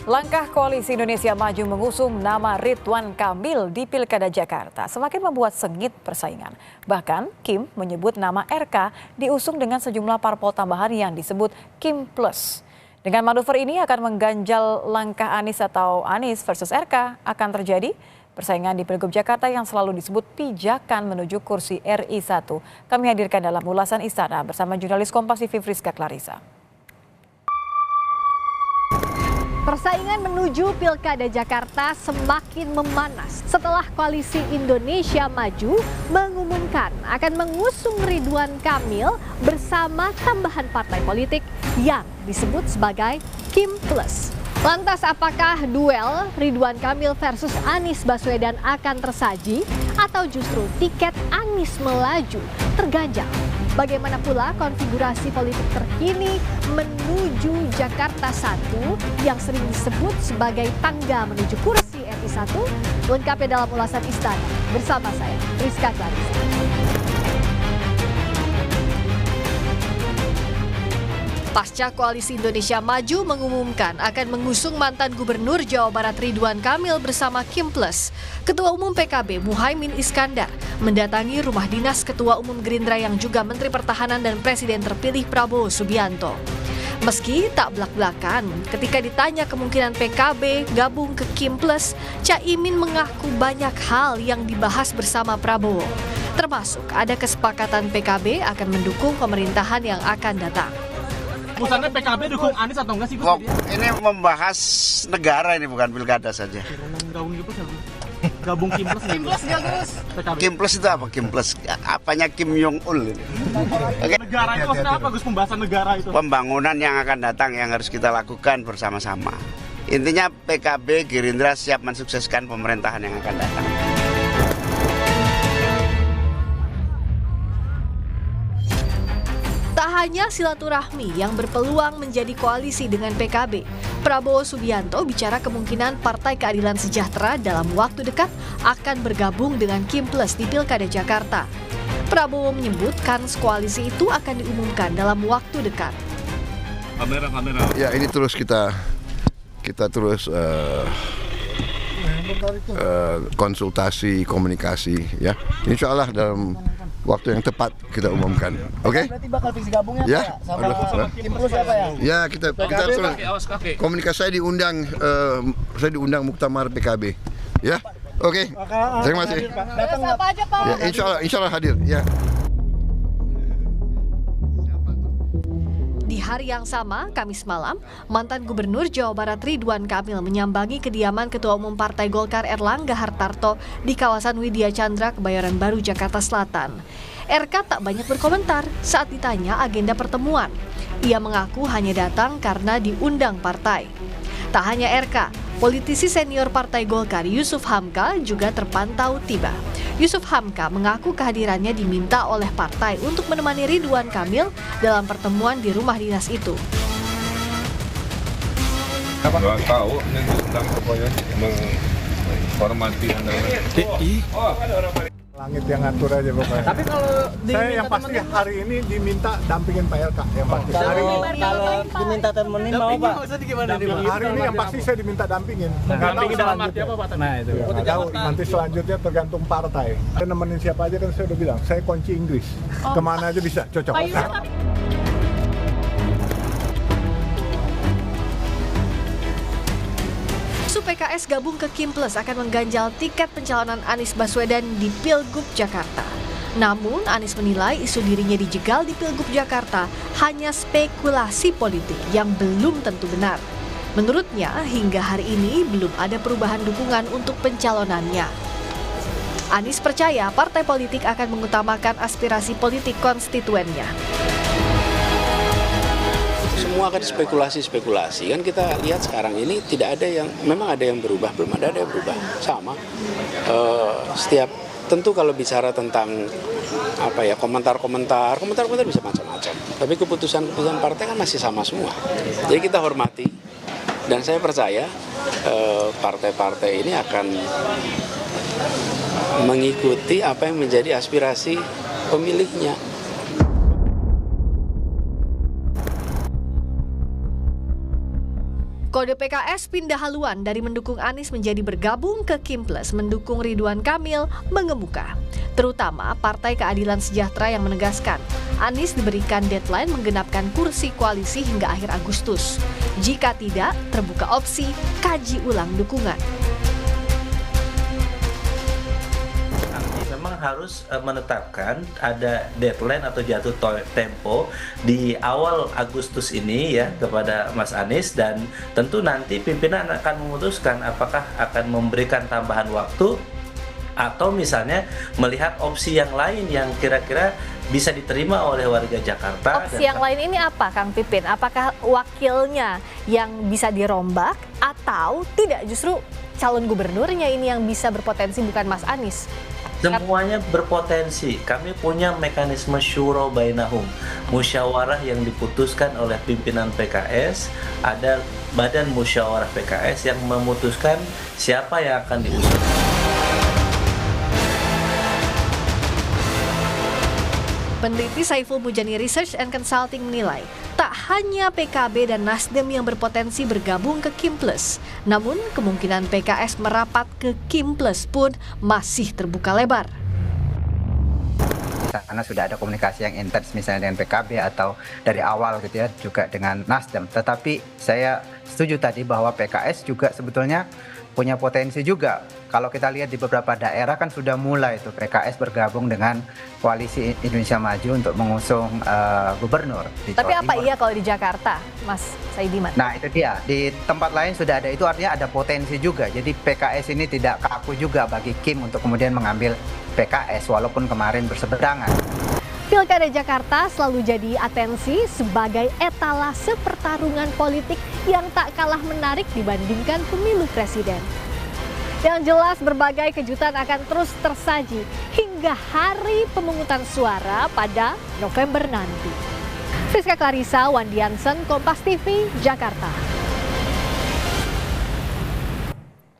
Langkah Koalisi Indonesia Maju mengusung nama Ridwan Kamil di Pilkada Jakarta semakin membuat sengit persaingan. Bahkan Kim menyebut nama RK diusung dengan sejumlah parpol tambahan yang disebut Kim Plus. Dengan manuver ini akan mengganjal langkah Anies atau Anies versus RK akan terjadi persaingan di Pilgub Jakarta yang selalu disebut pijakan menuju kursi RI 1. Kami hadirkan dalam ulasan Istana bersama jurnalis Kompas TV Friska Clarissa. Persaingan menuju Pilkada Jakarta semakin memanas setelah Koalisi Indonesia Maju mengumumkan akan mengusung Ridwan Kamil bersama tambahan partai politik yang disebut sebagai Kim Plus. Lantas apakah duel Ridwan Kamil versus Anies Baswedan akan tersaji atau justru tiket Anies melaju terganjal? Bagaimana pula konfigurasi politik terkini menuju Jakarta 1 yang sering disebut sebagai tangga menuju kursi RI 1? Lengkapnya dalam ulasan Istana bersama saya, Friska Clarissa. Pasca Koalisi Indonesia Maju mengumumkan akan mengusung mantan Gubernur Jawa Barat Ridwan Kamil bersama Kim Plus, Ketua Umum PKB Muhaimin Iskandar mendatangi rumah dinas Ketua Umum Gerindra yang juga Menteri Pertahanan dan Presiden terpilih Prabowo Subianto. Meski tak belak-belakan, ketika ditanya kemungkinan PKB gabung ke Kim Plus, Caimin mengaku banyak hal yang dibahas bersama Prabowo. Termasuk ada kesepakatan PKB akan mendukung pemerintahan yang akan datang. Putusannya PKB dukung Anies atau enggak sih? Ini membahas negara, ini bukan pilkada saja. Gabung Kim Plus nih. Kim Plus itu apa? Kim Plus? Apanya Kim Jong Il ini? Okay. Negara itu maksudnya apa, Gus? Pembahasan negara itu? Pembangunan yang akan datang yang harus kita lakukan bersama-sama. Intinya PKB, Gerindra siap mensukseskan pemerintahan yang akan datang. Tak hanya silaturahmi yang berpeluang menjadi koalisi dengan PKB, Prabowo Subianto bicara kemungkinan Partai Keadilan Sejahtera dalam waktu dekat akan bergabung dengan Kim Plus di Pilkada Jakarta. Prabowo menyebut kans koalisi itu akan diumumkan dalam waktu dekat. Kamera. Ya, ini terus kita terus konsultasi, komunikasi, ya. Insya Allah dalam waktu yang tepat kita umumkan, oke? Berarti bakal visi gabungnya ya, sama Kim Plus apa ya? Ya, kita terus komunikasi. Saya diundang muktamar PKB, ya, oke? Terima kasih. Datang apa aja Pak? Ya, insya Allah hadir, ya. Di hari yang sama, Kamis malam, mantan Gubernur Jawa Barat Ridwan Kamil menyambangi kediaman Ketua Umum Partai Golkar Erlangga Hartarto di kawasan Widya Chandra, Kebayoran Baru, Jakarta Selatan. RK tak banyak berkomentar saat ditanya agenda pertemuan. Ia mengaku hanya datang karena diundang partai. Tak hanya RK, politisi senior Partai Golkar Yusuf Hamka juga terpantau tiba. Yusuf Hamka mengaku kehadirannya diminta oleh partai untuk menemani Ridwan Kamil dalam pertemuan di rumah dinas itu. Nggak tahu, ini tentang pokoknya menghormati Anda. Langit yang ngatur aja pokoknya. Tapi kalau saya yang pasti hari ini diminta dampingin Pak RK yang pasti. Kalau diminta temenin mau Pak? Hari ini yang pasti saya diminta dampingin. Dampingin dalam arti apa Pak? Nah itu. Nggak tahu, nanti selanjutnya tergantung partai. Saya nemenin siapa aja kan saya udah bilang. Saya kunci Inggris. Kemana aja bisa, cocok. PKS gabung ke Kim Plus akan mengganjal tiket pencalonan Anies Baswedan di Pilgub Jakarta. Namun Anies menilai isu dirinya dijegal di Pilgub Jakarta hanya spekulasi politik yang belum tentu benar. Menurutnya hingga hari ini belum ada perubahan dukungan untuk pencalonannya. Anies percaya partai politik akan mengutamakan aspirasi politik konstituennya. Semua kan spekulasi kan kita lihat sekarang ini tidak ada yang memang ada yang berubah, belum ada yang berubah sama. Setiap tentu kalau bicara tentang apa ya komentar bisa macam-macam, tapi keputusan partai kan masih sama semua. Jadi kita hormati dan saya percaya partai-partai ini akan mengikuti apa yang menjadi aspirasi pemilihnya. Kode PKS pindah haluan dari mendukung Anies menjadi bergabung ke Kim Plus mendukung Ridwan Kamil mengemuka. Terutama Partai Keadilan Sejahtera yang menegaskan Anies diberikan deadline menggenapkan kursi koalisi hingga akhir Agustus. Jika tidak, terbuka opsi kaji ulang dukungan. Memang harus menetapkan ada deadline atau jatuh tempo di awal Agustus ini ya kepada Mas Anies, dan tentu nanti pimpinan akan memutuskan apakah akan memberikan tambahan waktu atau misalnya melihat opsi yang lain yang kira-kira bisa diterima oleh warga Jakarta. Opsi yang lain ini apa, Kang Pipin? Apakah wakilnya yang bisa dirombak atau tidak, justru calon gubernurnya ini yang bisa berpotensi bukan Mas Anies? Semuanya berpotensi. Kami punya mekanisme syuro bainahum, musyawarah yang diputuskan oleh pimpinan PKS. Ada badan musyawarah PKS yang memutuskan siapa yang akan diusung. Peneliti Saiful Mujani Research and Consulting menilai, tak hanya PKB dan Nasdem yang berpotensi bergabung ke Kim Plus, namun kemungkinan PKS merapat ke Kim Plus pun masih terbuka lebar. Karena sudah ada komunikasi yang intens misalnya dengan PKB atau dari awal gitu ya, juga dengan Nasdem. Tetapi saya setuju tadi bahwa PKS juga sebetulnya punya potensi juga. Kalau kita lihat di beberapa daerah kan sudah mulai tuh PKS bergabung dengan Koalisi Indonesia Maju untuk mengusung gubernur di Tapi Jawa apa Timur. iya kalau di Jakarta, Mas Saidiman? Nah itu dia, di tempat lain sudah ada, itu artinya ada potensi juga. Jadi PKS ini tidak kaku juga bagi Kim untuk kemudian mengambil PKS walaupun kemarin berseberangan. Pilkada Jakarta selalu jadi atensi sebagai etalase pertarungan politik yang tak kalah menarik dibandingkan pemilu presiden. Yang jelas berbagai kejutan akan terus tersaji hingga hari pemungutan suara pada November nanti. Friska Clarissa, Wandi Jansen, Kompas TV, Jakarta.